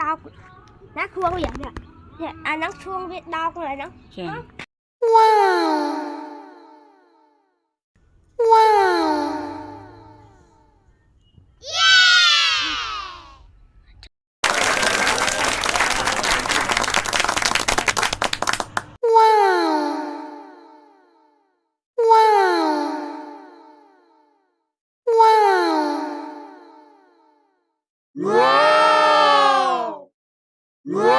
đau nó khuôn vậy nè nó khuôn biết đau này nó Wow. Wow. Wow.